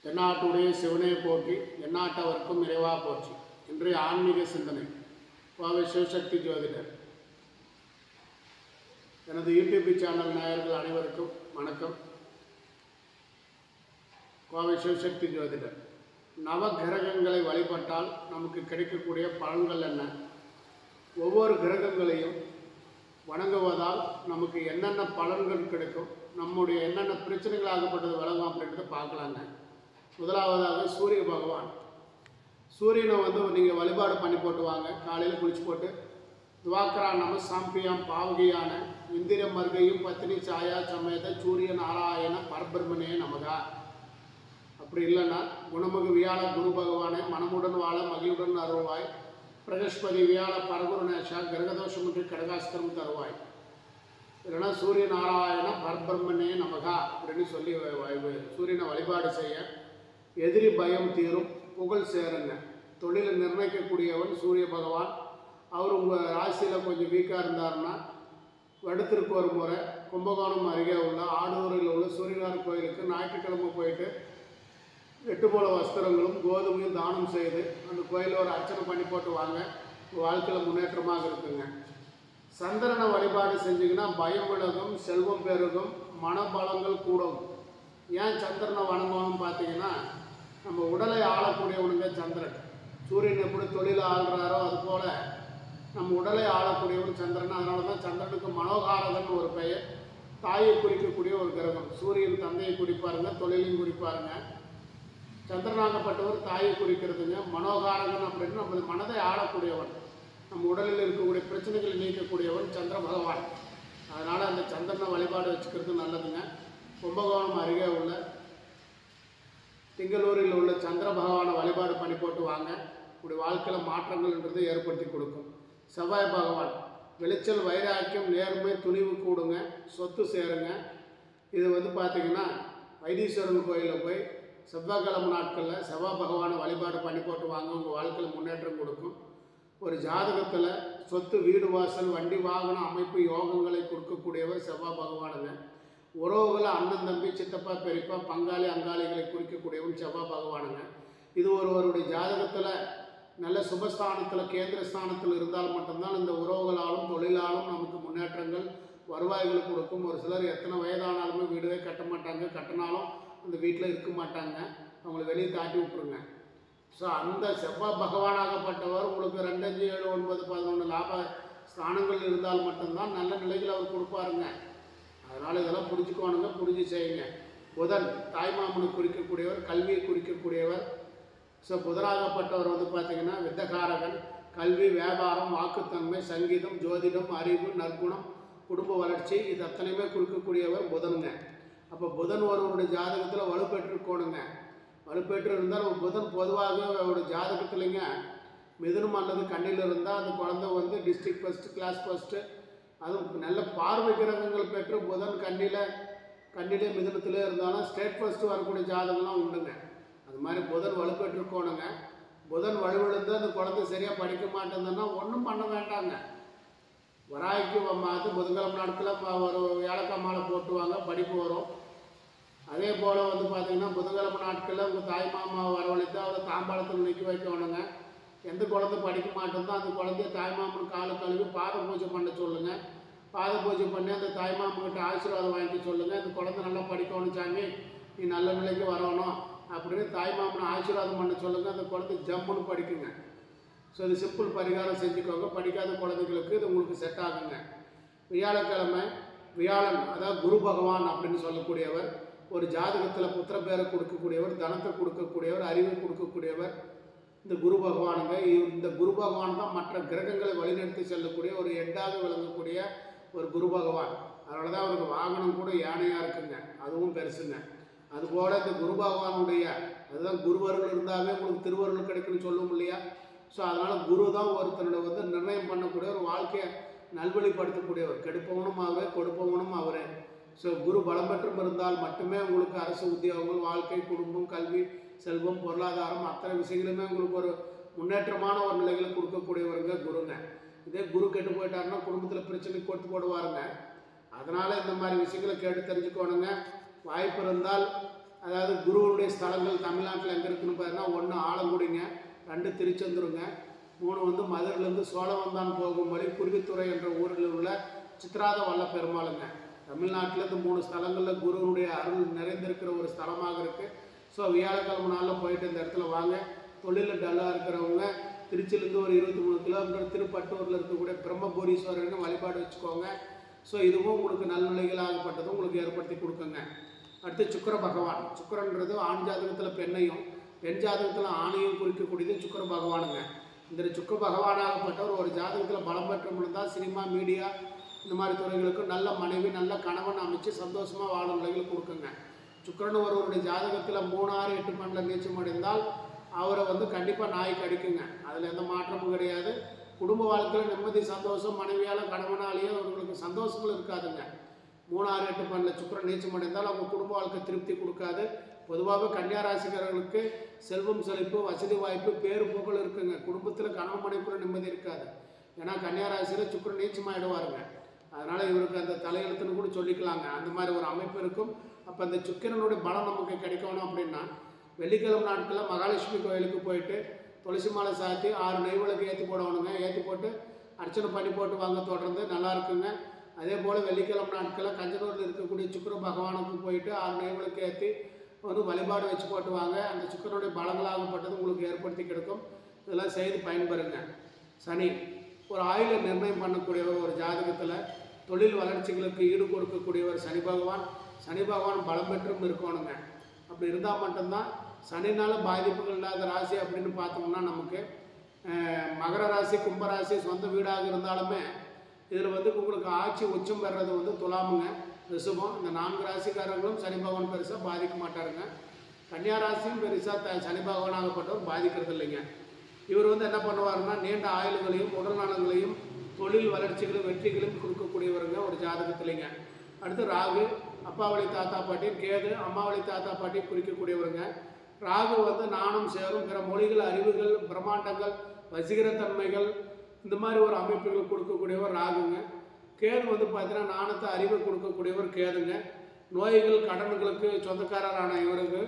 தென்னாட்டுடைய சிவனே போற்றி எந்நாட்டவர்க்கும் இறைவா போற்றி. இன்றைய ஆன்மீக சிந்தனை கோவை சிவசக்தி ஜோதிடர். எனது யூடியூப் சேனல் நேயர்கள் அனைவருக்கும் வணக்கம். கோவை சிவசக்தி ஜோதிடர். நவ கிரகங்களை வழிபட்டால் நமக்கு கிடைக்கக்கூடிய பலன்கள் என்ன? ஒவ்வொரு கிரகங்களையும் வணங்குவதால் நமக்கு என்னென்ன பலன்கள் கிடைக்கும், நம்முடைய என்னென்ன பிரச்சனைகள் ஆகப்பட்டது விலகும் அப்படின்றத பார்க்கலாங்க. முதலாவதாக சூரிய பகவான். சூரியனை நீங்கள் வழிபாடு பண்ணி போட்டு வாங்க. காலையில் குளிச்சு போட்டு துவாக்கரா நம சாம்பியாம் பாவகியான இந்திர மர்கையும் பத்தினி சாயா சமேத சூரிய நாராயண பரபிரமனே நமகா. அப்படி இல்லைன்னா குணமுக வியாழ குரு பகவானே மனமுடன் வாழ மகிழ்வுடன் அருள்வாய். பிரகஸ்பதி வியாழ பரகுருநேஷா கிரகதோஷமுற்றி கடகாஸ்திரம் தருவாய். இல்லைன்னா சூரிய நாராயண பரபிரமனே நமகா அப்படின்னு சொல்லி சூரியனை வழிபாடு செய்ய எதிரி பயம் தீரும், புகழ் சேருங்க. தொழிலை நிர்ணயிக்கக்கூடியவன் சூரிய பகவான். அவர் உங்கள் ராசியில் கொஞ்சம் வீக்காக இருந்தாருன்னா வருடத்திற்கு ஒரு முறை கும்பகோணம் அருகே உள்ள ஆடூரில் உள்ள சூரியனார் கோயிலுக்கு ஞாயிற்றுக்கிழமை போயிட்டு 8 போல வஸ்திரங்களும் கோதுமையும் தானம் செய்து அந்த கோயிலில் ஒரு அர்ச்சனை பண்ணி போட்டு வாங்க. வாழ்க்கையில் முன்னேற்றமாக இருக்குங்க. சந்திரனை வழிபாடு செஞ்சிங்கன்னா பயம் விலகும், செல்வம் பெருகும், மனபலங்கள் கூடும். ஏன் சந்திரனை வணங்கணும்னு பார்த்தீங்கன்னா, நம்ம உடலை ஆளக்கூடியவனுங்க சந்திரன். சூரியன் எப்படி தொழிலை ஆள்றாரோ அதுபோல் நம்ம உடலை ஆளக்கூடியவன் சந்திரன். அதனால தான் சந்திரனுக்கு மனோகாரகன் ஒரு பெயர். தாயை குறிக்கக்கூடிய ஒரு கிரகம். சூரியன் தந்தையை குறிப்பாருங்க, தொழிலையும் குறிப்பாருங்க. சந்திரனாகப்பட்டவர் தாயை குறிக்கிறதுங்க. மனோகாரகன் அப்படின்னு நம்ம மனதை ஆளக்கூடியவன், நம்ம உடலில் இருக்கக்கூடிய பிரச்சனைகளை நீக்கக்கூடியவன் சந்திர பகவான். அதனால் அந்த சந்திரனை வழிபாடு வச்சுக்கிறது நல்லதுங்க. கும்பகோணம் அருகே உள்ள திங்களூரில் உள்ள சந்திர பகவானை வழிபாடு பண்ணி போட்டு வாங்க. இப்படி வாழ்க்கையில் மாற்றங்கள்ன்றது ஏற்படுத்தி கொடுக்கும். செவ்வாய் பகவான். விளைச்சல், வைராக்கியம், நேர்மை, துணிவு கூடுங்க, சொத்து சேருங்க. இது பார்த்திங்கன்னா வைத்தீஸ்வரன் கோயிலில் போய் செவ்வாய்க்கிழமை நாட்களில் செவ்வாய் பகவானை வழிபாடு பண்ணி போட்டு வாங்க. உங்கள் வாழ்க்கையில் முன்னேற்றம் கொடுக்கும். ஒரு ஜாதகத்தில் சொத்து, வீடு, வாசல், வண்டி, வாகன அமைப்பு யோகங்களை கொடுக்கக்கூடியவர் செவ்வாய் பகவானுங்க. உறவுகளை அண்ணன், தம்பி, சித்தப்பா, பெரியப்பா, பங்காளி, அங்காளிகளை குறிக்கக்கூடியவன் செவ்வாய் பகவானுங்க. இது ஒருவருடைய ஜாதகத்தில் நல்ல சுபஸ்தானத்தில், கேந்திர ஸ்தானத்தில் இருந்தால் மட்டும்தான் இந்த உறவுகளாலும் தொழிலாலும் நமக்கு முன்னேற்றங்கள், வருவாய்கள் கொடுக்கும். ஒரு சிலர் எத்தனை வயதானாலுமே வீடவே கட்ட மாட்டாங்க. கட்டினாலும் அந்த வீட்டில் இருக்க மாட்டாங்க. அவங்களை வெளியே தாட்டி விட்டுருங்க. ஸோ அந்த செவ்வாய் பகவானாகப்பட்டவர் உங்களுக்கு 2, 5, 7, 9, 11 லாப ஸ்தானங்கள் இருந்தால் மட்டும்தான் நல்ல நிலையில் அவர் கொடுப்பாருங்க. அதனால் இதெல்லாம் புரிஞ்சுக்கோணுங்க, புரிஞ்சு செய்யுங்க. புதன் தாய்மாமனை குறிக்கக்கூடியவர், கல்வியை குறிக்கக்கூடியவர். ஸோ புதனாகப்பட்டவர் பார்த்திங்கன்னா வித்தகாரகன். கல்வி, வியாபாரம், வாக்குத்தன்மை, சங்கீதம், ஜோதிடம், அறிவு, நற்குணம், குடும்ப வளர்ச்சி, இது அத்தனையுமே குறிக்கக்கூடியவர் புதனுங்க. அப்போ புதன் ஒருவருடைய ஜாதகத்தில் வலுப்பெற்றுக்கோணுங்க. வலுப்பெற்று இருந்தால் புதன் பொதுவாக அவருடைய ஜாதகத்துலைங்க மிதுனம் அல்லது கண்ணில் இருந்தால் அந்த குழந்தை டிஸ்ட்ரிக்ட் ஃபஸ்ட்டு, கிளாஸ் ஃபஸ்ட்டு, அதுவும் நல்ல பார்வை கிரகங்கள் பெற்று புதன் கண்ணிலே மிதுனத்திலே இருந்தாலும் ஸ்டேட் ஃபஸ்ட்டு வரக்கூடிய ஜாதகம்லாம் உண்டுங்க. அது மாதிரி புதன் வலுப்பெற்றுக்கோணுங்க. புதன் வலுவிழுந்து அந்த குழந்தை சரியாக படிக்க மாட்டேங்குதுன்னா ஒன்றும் பண்ண வேண்டாங்க. வராய்க்கு புதன்கிழமை நாட்களில் ஒரு ஏலக்காய் மாலை போட்டுவாங்க, படிப்பு வரும். அதே போல் பார்த்திங்கன்னா புதன்கிழமை நாட்களில் உங்கள் தாய் மாமாவை வரவழைத்து அவரை தாம்பாளத்தில் நிற்க வைக்கணுங்க. எந்த குழந்தை படிக்க மாட்டேந்தோ அந்த குழந்தைய தாய்மாமன் காலை கழுவி பாத பூஜை பண்ண சொல்லுங்கள். பாத பூஜை பண்ணி அந்த தாய்மாமன்கிட்ட ஆசீர்வாதம் வாங்கிக்க சொல்லுங்கள். அந்த குழந்தை நல்லா படிக்கணும் சாமி, நீ நல்ல நிலைக்கு வரணும் அப்படின்னு தாய்மாமனை ஆசீர்வாதம் பண்ண சொல்லுங்கள். அந்த குழந்தை ஜம்முன்னு படிக்குங்க. ஸோ இது சிம்பிள் பரிகாரம் செஞ்சுக்கோங்க. படிக்காத குழந்தைகளுக்கு இது உங்களுக்கு செட் ஆகுங்க. வியாழக்கிழமை வியாழன், அதாவது குரு பகவான் அப்படின்னு சொல்லக்கூடியவர், ஒரு ஜாதகத்தில் புத்திர பேரை கொடுக்கக்கூடியவர், தனத்தை கொடுக்கக்கூடியவர், அறிவை கொடுக்கக்கூடியவர் இந்த குரு பகவானுங்க. இந்த குரு பகவான் தான் மற்ற கிரகங்களை வழிநடத்தி செல்லக்கூடிய ஒரு ஹெட்டாக விளங்கக்கூடிய ஒரு குரு பகவான். அதனால தான் அவருக்கு வாகனம் கூட யானையாக இருக்குங்க, அதுவும் பெருசுங்க. அதுபோல் இந்த குரு பகவானுடைய அதுதான் குருவர்கள் இருந்தாவே உங்களுக்கு திருவருள் கிடைக்குன்னு சொல்லுவோம் இல்லையா? ஸோ அதனால் குரு தான் ஒருத்தனோட நிர்ணயம் பண்ணக்கூடிய ஒரு வாழ்க்கையை நல்வழிப்படுத்தக்கூடியவர். கெடுப்பவனும் அவரே, கொடுப்பவனும் அவரே. ஸோ குரு பலம் பெற்றும் இருந்தால் மட்டுமே உங்களுக்கு அரசு உத்தியோகங்கள், வாழ்க்கை, குடும்பம், கல்வி, செல்வம், பொருளாதாரம் அத்தனை விஷயங்களுமே உங்களுக்கு ஒரு முன்னேற்றமான ஒரு நிலைகளை கொடுக்கக்கூடியவருங்க குருங்க. இதே குரு கெட்டு போயிட்டாருன்னா குடும்பத்தில் பிரச்சனை கொடுத்து போடுவாருங்க. அதனால் இந்த மாதிரி விஷயங்களை கேட்டு தெரிஞ்சுக்கோணுங்க. வாய்ப்பு இருந்தால் அதாவது குருவுடைய ஸ்தலங்கள் தமிழ்நாட்டில் எங்கே இருக்குன்னு பார்த்தீங்கன்னா 1 ஆலங்குடிங்க, 2 திருச்செந்தூருங்க, 3 வந்து மதுரையிலேருந்து சோழவந்தான் போகும் வழி குருவித்துறை என்ற ஊரில் உள்ள சித்ராத வல்ல பெருமாளுங்க. தமிழ்நாட்டிலேருந்து 3 ஸ்தலங்களில் குருவுடைய அருள் நிறைந்திருக்கிற ஒரு ஸ்தலமாக இருக்குது. ஸோ வியாழக்கிழமை நாளில் போயிட்டு இந்த இடத்துல வாங்க. தொழிலில் டல்லாக இருக்கிறவங்க திருச்சியிலேருந்து ஒரு 23 கிலோமீட்டர் திருப்பட்டூரில் இருக்கக்கூடிய பிரம்மபுரீஸ்வரர்னு வழிபாடு வச்சுக்கோங்க. ஸோ இதுவும் உங்களுக்கு நல்நிலைகளாகப்பட்டதும் உங்களுக்கு ஏற்படுத்தி கொடுக்குங்க. அடுத்து சுக்கிர பகவான். சுக்கிரன்றது ஆண் ஜாதகத்தில் பெண்ணையும், பெண் ஜாதகத்தில் ஆணையும் குறிக்கக்கூடியது சுக்கிர பகவானுங்க. இந்த சுக்கிர பகவானாகப்பட்டவர் ஒரு ஜாதகத்தில் பலம் பெற்று இருந்தால் சினிமா, மீடியா இந்த மாதிரி துறைகளுக்கு நல்ல மனைவி, நல்ல கணவன் அமைச்சு சந்தோஷமாக வாழும் நிலைகள் கொடுக்குங்க. சுக்கிரன் ஒருவருடைய ஜாதகத்தில் 3, 6, 8 12 நீச்சம் அடைந்தால் அவரை வந்து கண்டிப்பாக நாய் கடிக்குங்க. அதில் எந்த மாற்றமும் கிடையாது. குடும்ப வாழ்க்கையில் நிம்மதி, சந்தோஷம், மனைவியால் கணவனாலேயே அவர்களுக்கு சந்தோஷங்கள் இருக்காதுங்க. 3, 6, 8 12 சுக்கிரன் நீச்சம் அடைந்தால் அவங்க குடும்ப வாழ்க்கை திருப்தி கொடுக்காது. பொதுவாக கன்னியா ராசிக்காரர்களுக்கு செல்வம் செழிப்பு, வசதி வாய்ப்பு, பேரு புகழ் இருக்குங்க. குடும்பத்தில் கணவன் மனைவிக்குள்ள நிம்மதி இருக்காது. ஏன்னா கன்னியா ராசியில் சுக்கிரன் நீச்சமாகிடுவாருங்க. அதனால் இவருக்கு அந்த தலையெழுத்துன்னு கூட சொல்லிக்கலாங்க. அந்த மாதிரி ஒரு அமைப்பு இருக்கும். அப்போ அந்த சுக்கிரனுடைய பலம் நமக்கு கிடைக்கணும் அப்படின்னா வெள்ளிக்கிழமை நாட்களில் மகாலட்சுமி கோயிலுக்கு போயிட்டு துளசி மாலை சாத்தி 6 நெய் விளக்கு ஏற்றி போடணுங்க. ஏற்றி போட்டு அர்ச்சனை பண்ணி போட்டு வாங்க. தொடர்ந்து நல்லா இருக்குங்க. அதே போல் வெள்ளிக்கிழமை நாட்களில் கஞ்சனூரில் இருக்கக்கூடிய சுக்கிர பகவானுக்கு போயிட்டு 6 நெய் விளக்கு ஏற்றி வந்து வழிபாடு வச்சு போட்டு வாங்க. அந்த சுக்கிரனுடைய பலங்களாகப்பட்டது உங்களுக்கு ஏற்படுத்தி கிடைக்கும். இதெல்லாம் செய்து பயன்பெறுங்க. சனி ஒரு ஆயுளை நிர்ணயம் பண்ணக்கூடியவர். ஒரு ஜாதகத்தில் தொழில் வளர்ச்சிகளுக்கு ஈடு கொடுக்கக்கூடியவர் சனி பகவான். சனி பகவான் பலம் பெற்றும் இருக்கணுங்க. அப்படி இருந்தால் மட்டும்தான் சனினால் பாதிப்புகள் இல்லாத ராசி அப்படின்னு பார்த்தோம்னா நமக்கு மகர ராசி, கும்பராசி சொந்த வீடாக இருந்தாலுமே இதில் வந்து உங்களுக்கு ஆட்சி உச்சம் பெறுறது வந்து துலாமுங்க, ரிஷபம். இந்த 4 ராசிக்காரர்களும் சனி பகவான் பெருசாக பாதிக்க மாட்டாருங்க. கன்னியா ராசியும் பெருசாக சனி பகவானாகப்பட்டவர் பாதிக்கிறது இல்லைங்க. இவர் வந்து என்ன பண்ணுவாருன்னா நீண்ட ஆயுள்களையும் உடல் நலங்களையும் தொழில் வளர்ச்சிகளையும் வெற்றிகளையும் கொடுக்கக்கூடியவருங்க ஒரு ஜாதகத்திலைங்க. அடுத்து ராகு அப்பா வழி தாத்தா பாட்டி, கேது அம்மா வழி தாத்தா பாட்டி குறிக்கக்கூடியவருங்க. ராகு வந்து நாணம் சேரும், பிற மொழிகள், அறிவுகள், பிரம்மாண்டங்கள், வசீகரத்தன்மைகள் இந்த மாதிரி ஒரு அமைப்புகள் கொடுக்கக்கூடியவர் ராகுங்க. கேது வந்து பார்த்தீங்கன்னா நாணத்தை, அறிவை கொடுக்கக்கூடியவர் கேதுங்க. நோய்கள், கடன்களுக்கு சொந்தக்காரரான இவருக்கு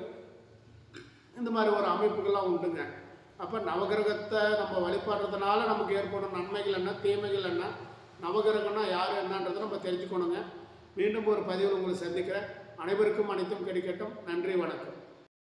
இந்த மாதிரி ஒரு அமைப்புகள்லாம் உண்டுங்க. அப்போ நவகிரகத்தை நம்ம வழிபாடுறதுனால நமக்கு ஏற்படும் நன்மைகள் என்ன, தீமைகள் என்ன, நவகிரகம்னா யார் என்னன்றதை நம்ம தெரிஞ்சுக்கணுங்க. மீண்டும் ஒரு பதிவில் உங்களை சந்திக்கிறேன். அனைவருக்கும் அனைத்தும் கிடைக்கட்டும். நன்றி, வணக்கம்.